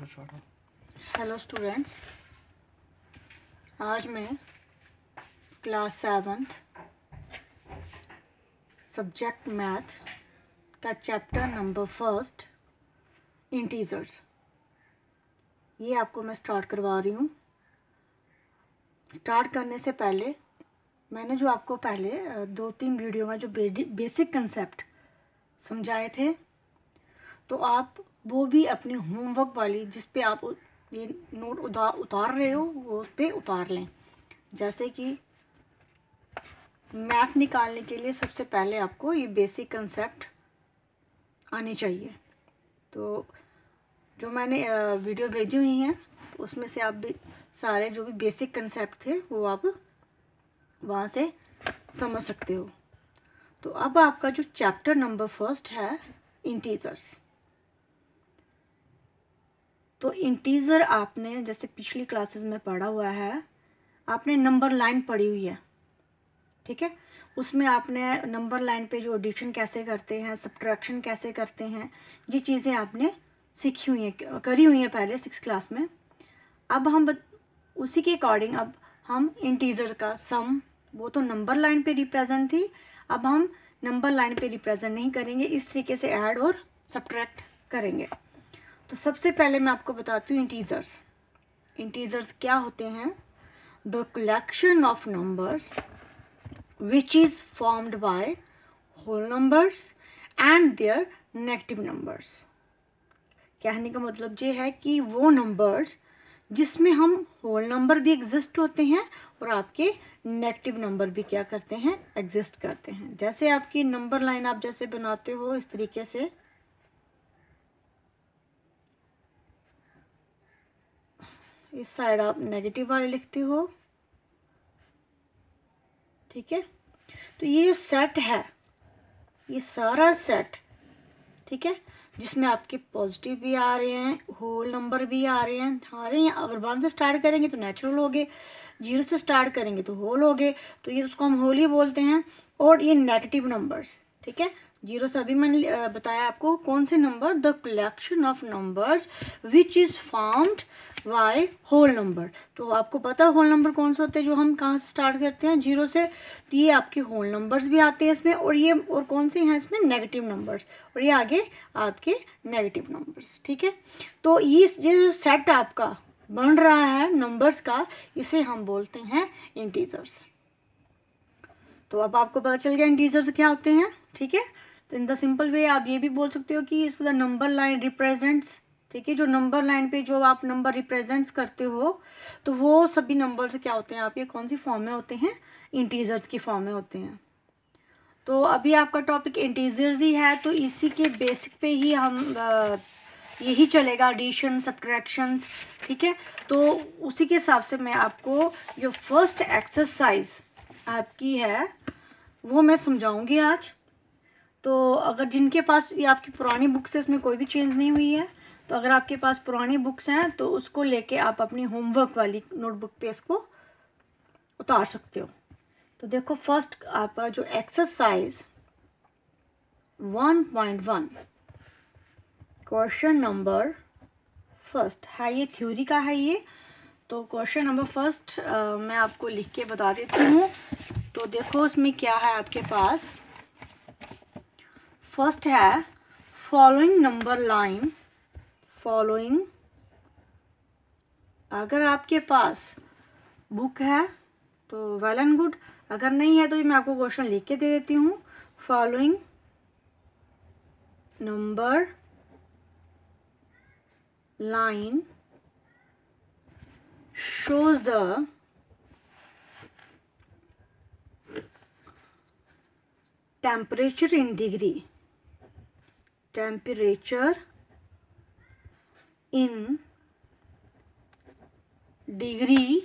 Hello students, आज मैं class 7 subject math का चैप्टर नंबर 1 इंटीजर्स ये आपको मैं स्टार्ट करवा रही हूँ। स्टार्ट करने से पहले मैंने जो आपको पहले 2-3 वीडियो में जो बेसिक कंसेप्ट समझाए थे, तो आप वो भी अपनी होमवर्क वाली जिस पे आप ये नोट उतार रहे हो वो उस पर उतार लें। जैसे कि मैथ निकालने के लिए सबसे पहले आपको ये बेसिक कंसेप्ट आने चाहिए। तो जो मैंने वीडियो भेजी हुई हैं तो उसमें से आप भी सारे जो भी बेसिक कंसेप्ट थे वो आप वहाँ से समझ सकते हो। तो अब आपका जो चैप्टर नंबर 1 है इंटीजर्स, तो इंटीजर आपने जैसे पिछली क्लासेस में पढ़ा हुआ है, आपने नंबर लाइन पढ़ी हुई है, ठीक है। उसमें आपने नंबर लाइन पे जो एडिशन कैसे करते हैं, सब्ट्रैक्शन कैसे करते हैं, ये चीज़ें आपने सीखी हुई हैं, करी हुई हैं पहले 6 क्लास में। अब हम उसी के अकॉर्डिंग अब हम इंटीजर्स का सम, वो तो नंबर लाइन पे रिप्रेजेंट थी, अब हम नंबर लाइन पे रिप्रेजेंट नहीं करेंगे, इस तरीके से ऐड और सब्ट्रैक्ट करेंगे। तो सबसे पहले मैं आपको बताती हूँ इंटीजर्स क्या होते हैं। The collection of numbers which is formed by whole numbers and their negative numbers। कहने का मतलब ये है कि वो नंबर्स जिसमें हम होल नंबर भी एग्जिस्ट होते हैं और आपके नेगेटिव नंबर भी क्या करते हैं, एग्जिस्ट करते हैं। जैसे आपकी नंबर लाइन आप जैसे बनाते हो इस तरीके से, इस साइड आप नेगेटिव वाले लिखते हो, ठीक है। तो ये जो सेट है, ये सारा सेट, ठीक है, जिसमें आपके पॉजिटिव भी आ रहे हैं, होल नंबर भी आ रहे हैं। अगर 1 से स्टार्ट करेंगे तो नेचुरल हो गए, 0 से स्टार्ट करेंगे तो होल हो गए, तो ये उसको हम होल ही बोलते हैं। और ये नेगेटिव नंबर्स, ठीक है, 0 से अभी मैंने बताया आपको कौन से number, the collection of numbers which is formed by whole number. तो आपको पता है होल नंबर कौन से होते हैं, जो हम कहाँ से स्टार्ट करते हैं, 0 से। तो ये आपके होल नंबर्स भी आते हैं इसमें, और ये और कौन से हैं इसमें, नेगेटिव नंबर्स, और ये आगे आपके नेगेटिव नंबर्स, ठीक है। तो ये जो सेट आपका बन रहा है नंबर्स का, इसे हम बोलते हैं इंटीजर्स। तो अब आपको पता चल गया इंटीजर्स क्या होते हैं, ठीक है। तो इन द सिंपल वे आप ये भी बोल सकते हो कि इसको द नंबर लाइन रिप्रेजेंट्स, ठीक है। जो नंबर लाइन पे जो आप नंबर रिप्रेजेंट्स करते हो, तो वो सभी नंबर्स क्या होते हैं, आपके कौन सी फॉर्म में होते हैं, इंटीजर्स की फॉर्म में होते हैं। तो अभी आपका टॉपिक इंटीजर्स ही है, तो इसी के बेसिक पे ही हम यही चलेगा, एडिशन, सब्ट्रैक्शंस, ठीक है। तो उसी के हिसाब से मैं आपको जो फर्स्ट एक्सरसाइज आपकी है वो मैं समझाऊंगी आज। तो अगर जिनके पास ये आपकी पुरानी बुक्स है, इसमें कोई भी चेंज नहीं हुई है, तो अगर आपके पास पुरानी बुक्स हैं तो उसको लेके आप अपनी होमवर्क वाली नोटबुक पे इसको उतार सकते हो। तो देखो फर्स्ट आपका जो एक्सरसाइज 1.1 क्वेश्चन नंबर फर्स्ट है, ये थ्योरी का है ये। तो क्वेश्चन नंबर फर्स्ट मैं आपको लिख के बता देती हूँ। तो देखो उसमें क्या है आपके पास। फर्स्ट है फॉलोइंग नंबर लाइन, फॉलोइंग, अगर आपके पास बुक है तो वेल एंड गुड, अगर नहीं है तो मैं आपको क्वेश्चन लिख के दे देती हूँ। Following number line shows the temperature in degree, temperature in degree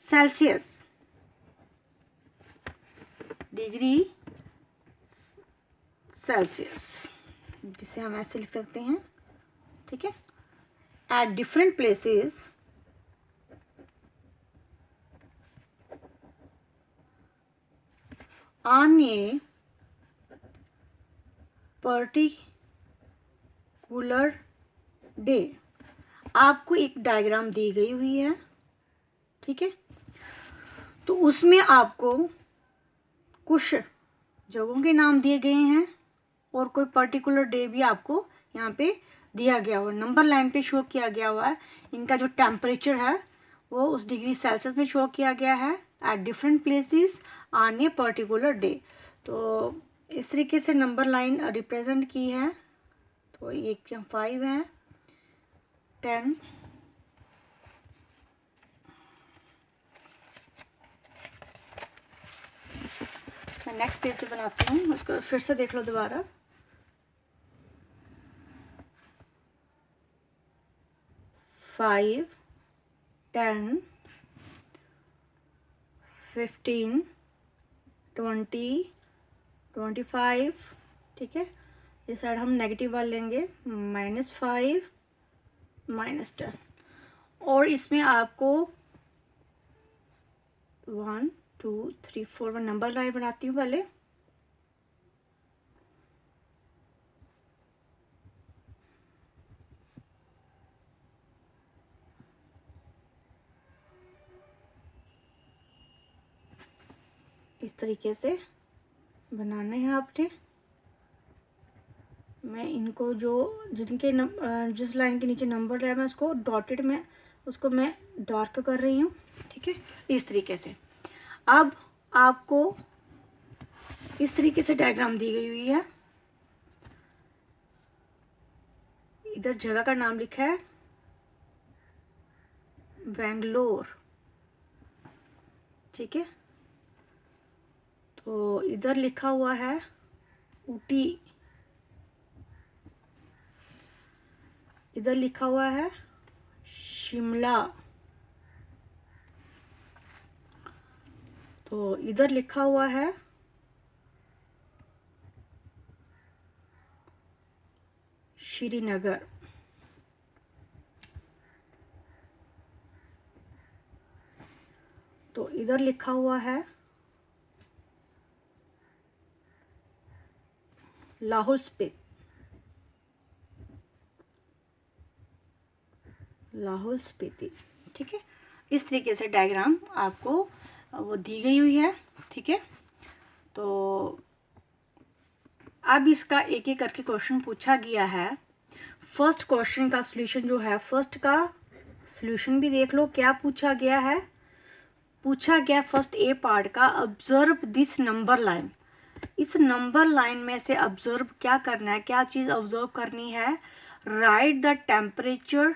Celsius, degree Celsius, जिसे हम ऐसे लिख सकते हैं, ठीक है। At different places on a particular day आपको एक डायग्राम दी गई हुई है, ठीक है। तो उसमें आपको कुछ जगहों के नाम दिए गए हैं और कोई पर्टिकुलर डे भी आपको यहाँ पे दिया गया हुआ, नंबर लाइन पे शो किया गया हुआ है। इनका जो टेम्परेचर है वो उस डिग्री सेल्सियस में शो किया गया है at different places on a particular day. तो इस तरीके से नंबर लाइन रिप्रेजेंट की है। तो एक 5 है, 10, मैं नेक्स्ट पेज पे बनाती हूँ, उसको फिर से देख लो दोबारा। 5, 10, 15, 20, 25, ठीक है। इस साइड हम नेगेटिव वाले लेंगे, -5, -10। और इसमें आपको 1 2 3 4 मैं नंबर लाइन बनाती हूँ पहले। इस तरीके से बनाने हैं आपने। मैं इनको जो जिनके जिस लाइन के नीचे नंबर है मैं उसको डॉटेड में उसको मैं डार्क कर रही हूँ, ठीक है, इस तरीके से। अब आपको इस तरीके से डायग्राम दी गई हुई है। इधर जगह का नाम लिखा है बेंगलोर, ठीक है। तो इधर लिखा हुआ है ऊटी, इधर लिखा हुआ है शिमला, तो इधर लिखा हुआ है श्रीनगर। तो इधर लिखा हुआ है लाहौल स्पीति, लाहौल स्पीति, ठीक है। इस तरीके से डायग्राम आपको वो दी गई हुई है, ठीक है। तो अब इसका एक एक करके क्वेश्चन पूछा गया है। फर्स्ट क्वेश्चन का सॉल्यूशन जो है, फर्स्ट का सॉल्यूशन भी देख लो क्या पूछा गया है। पूछा गया फर्स्ट ए पार्ट का, ऑब्जर्व दिस नंबर लाइन। इस नंबर लाइन में से ऑब्जर्व क्या करना है, क्या चीज ऑब्जर्व करनी है। Right the temperature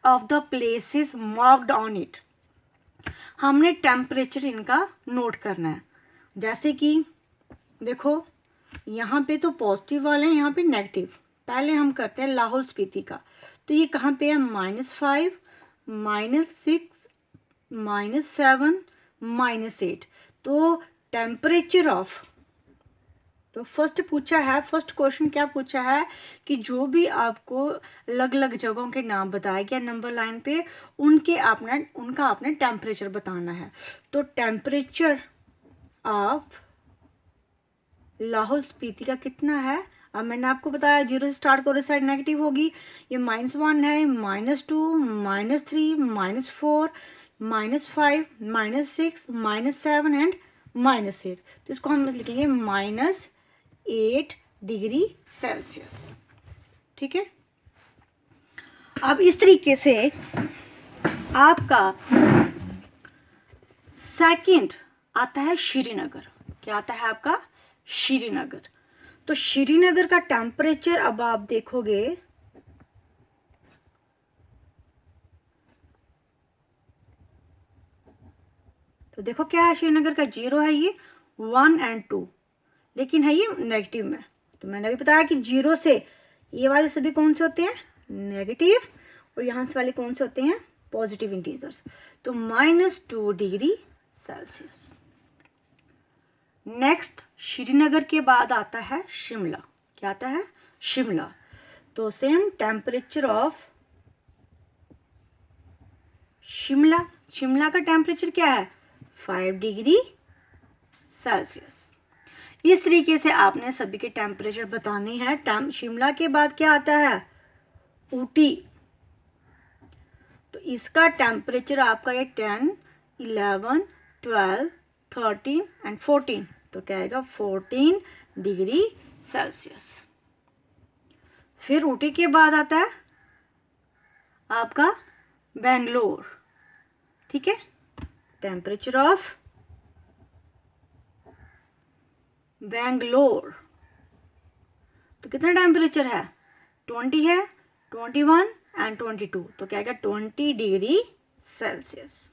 of the places marked on it. हमने टेम्परेचर इनका नोट करना है। जैसे कि देखो यहाँ पे तो पॉजिटिव वाले हैं, यहाँ पे नेगेटिव। पहले हम करते हैं लाहौल स्पीति का। तो ये कहाँ पे है, -5, -6, -7, -8। तो टेम्परेचर ऑफ, तो फर्स्ट पूछा है, फर्स्ट क्वेश्चन क्या पूछा है कि जो भी आपको अलग अलग जगहों के नाम बताए गया नंबर लाइन पे, उनका आपने टेम्परेचर बताना है। तो टेम्परेचर ऑफ लाहौल स्पीति का कितना है। अब मैंने आपको बताया 0 से स्टार्ट करो, साइड नेगेटिव होगी। ये -1 है, -2, -3, -4, -5, -6, -7 एंड -8। तो इसको हम लिखेंगे -8 डिग्री सेल्सियस, ठीक है। अब इस तरीके से आपका सेकंड आता है श्रीनगर। क्या आता है आपका, श्रीनगर। तो श्रीनगर का टेम्परेचर अब आप देखोगे तो देखो क्या है, श्रीनगर का 0 है, ये 1 और 2, लेकिन है ये नेगेटिव में। तो मैंने अभी बताया कि 0 से ये वाले सभी कौन से होते हैं, नेगेटिव, और यहाँ से वाले कौन से होते हैं, पॉजिटिव इंटीजर्स। तो -2 डिग्री सेल्सियस। नेक्स्ट श्रीनगर के बाद आता है शिमला। क्या आता है, शिमला। तो same temperature of Shimla, Shimla का टेम्परेचर क्या है, 5 डिग्री सेल्सियस। इस तरीके से आपने सभी के टेम्परेचर बताने हैं। शिमला के बाद क्या आता है, ऊटी, तो इसका टेम्परेचर आपका ये 10, 11, 12, 13 एंड 14, तो क्या आएगा 14 डिग्री सेल्सियस। फिर ऊटी के बाद आता है आपका बेंगलोर, ठीक है। टेम्परेचर ऑफ बेंगलोर, तो कितना टेम्परेचर है 20 है, 21 एंड 22, तो क्या आएगा 20 डिग्री सेल्सियस।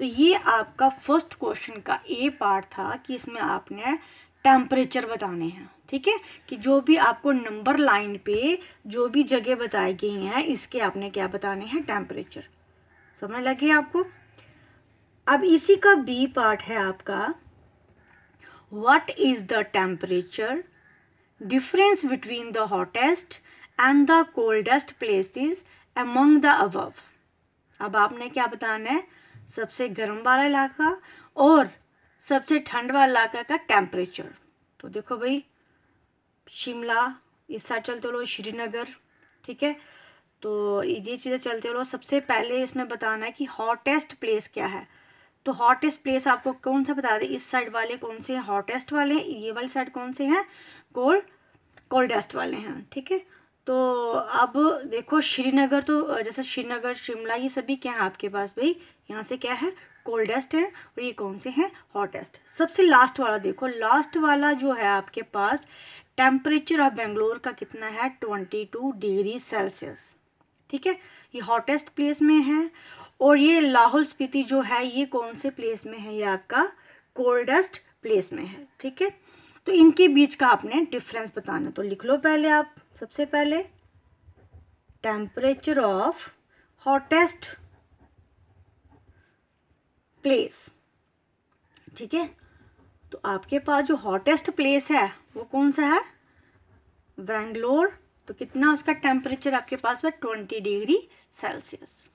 तो ये आपका फर्स्ट क्वेश्चन का ए पार्ट था कि इसमें आपने टेम्परेचर बताने हैं, ठीक है, कि जो भी आपको नंबर लाइन पे जो भी जगह बताई गई हैं इसके आपने क्या बताने हैं टेम्परेचर। समझ लगी आपको। अब इसी का बी पार्ट है आपका what is the temperature difference between the hottest and the coldest places among the above. अब आपने क्या बताना है सबसे गर्म वाला इलाका और सबसे ठंड वाला इलाका का टेम्परेचर। तो देखो भाई शिमला, इस साइड चलते हो श्रीनगर, ठीक है, तो ये चीज़ें चलते हो। सबसे पहले इसमें बताना है कि हॉटेस्ट प्लेस क्या है। तो हॉटेस्ट प्लेस आपको कौन सा बता दें, इस साइड वाले कौन से हैं हॉटेस्ट वाले हैं, ये वाली साइड कौन से हैं कोल्डेस्ट वाले हैं, ठीक है। तो अब देखो श्रीनगर, तो जैसे श्रीनगर शिमला ये सभी क्या है आपके पास भाई, यहाँ से क्या है कोल्डेस्ट है और ये कौन से हैं हॉटेस्ट। सबसे लास्ट वाला देखो, लास्ट वाला जो है आपके पास टेम्परेचर ऑफ बेंगलोर का कितना है 22 डिग्री सेल्सियस, ठीक है, ये हॉटेस्ट प्लेस में है। और ये लाहौल स्पीति जो है ये कौन से प्लेस में है, ये आपका कोल्डेस्ट प्लेस में है, ठीक है। तो इनके बीच का आपने डिफरेंस बताना, तो लिख लो पहले आप, सबसे पहले टेम्परेचर ऑफ हॉटेस्ट प्लेस, ठीक है। तो आपके पास जो हॉटेस्ट प्लेस है वो कौन सा है बेंगलोर, तो कितना उसका टेम्परेचर आपके पास है 20 डिग्री सेल्सियस।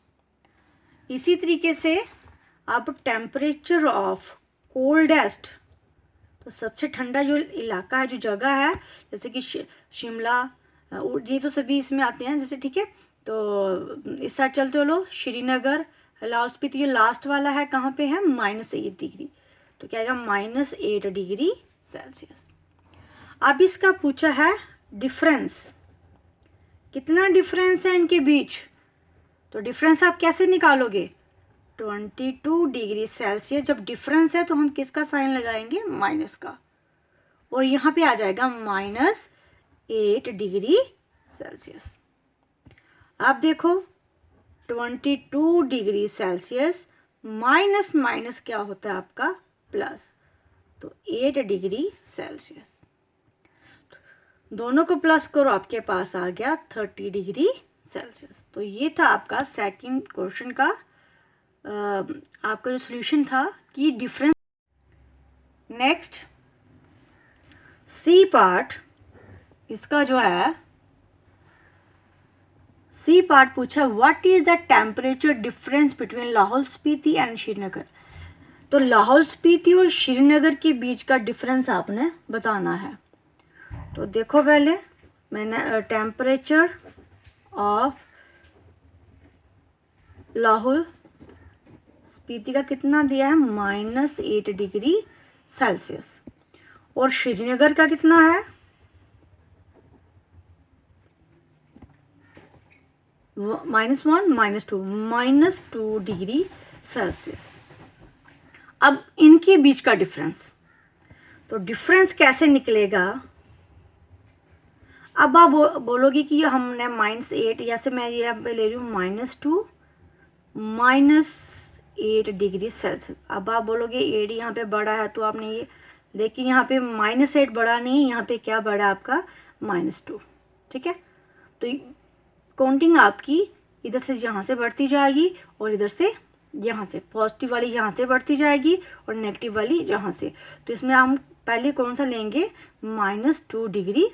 इसी तरीके से आप टेम्परेचर ऑफ कोल्डेस्ट, तो सबसे ठंडा जो इलाका है जो जगह है जैसे कि शिमला, ये तो सभी इसमें आते हैं जैसे, ठीक है। तो इस साइड चलते हो लो श्रीनगर, लाहौल स्पीति जो लास्ट वाला है कहाँ पे है -8 डिग्री, तो क्या आएगा -8 डिग्री सेल्सियस। अब इसका पूछा है डिफरेंस, कितना डिफरेंस है इनके बीच, तो डिफरेंस आप कैसे निकालोगे 22 डिग्री सेल्सियस। जब डिफरेंस है तो हम किसका साइन लगाएंगे माइनस का, और यहाँ पे आ जाएगा -8 डिग्री सेल्सियस। अब देखो 22 डिग्री सेल्सियस माइनस माइनस क्या होता है आपका प्लस, तो 8 डिग्री सेल्सियस, दोनों को प्लस करो आपके पास आ गया 30 डिग्री सेल्सियस। तो ये था आपका सेकंड क्वेश्चन का आपका जो सॉल्यूशन था कि डिफरेंस। नेक्स्ट सी पार्ट, इसका जो है सी पार्ट पूछा what is the temperature difference between Lahaul Spiti and Srinagar. तो लाहौल स्पीति और श्रीनगर के बीच का डिफरेंस आपने बताना है। तो देखो पहले मैंने टेम्परेचर ऑफ लाहौल स्पीति का कितना दिया है -8 डिग्री सेल्सियस, और श्रीनगर का कितना है -1 -2 डिग्री सेल्सियस। अब इनके बीच का डिफरेंस, तो डिफरेंस कैसे निकलेगा। अब आप बोलोगे कि हमने -8, जैसे मैं यहाँ पे ले रही हूँ -2 -8 डिग्री सेल्सियस। अब आप बोलोगे 8 यहाँ पे बड़ा है तो आपने ये, लेकिन यहाँ पे -8 बड़ा नहीं, यहाँ पे क्या बड़ा आपका -2, ठीक है। तो काउंटिंग आपकी इधर से यहाँ से बढ़ती जाएगी और इधर से यहाँ से, पॉजिटिव वाली यहाँ से बढ़ती जाएगी और नेगेटिव वाली यहाँ से। तो इसमें हम पहले कौन सा लेंगे -2 डिग्री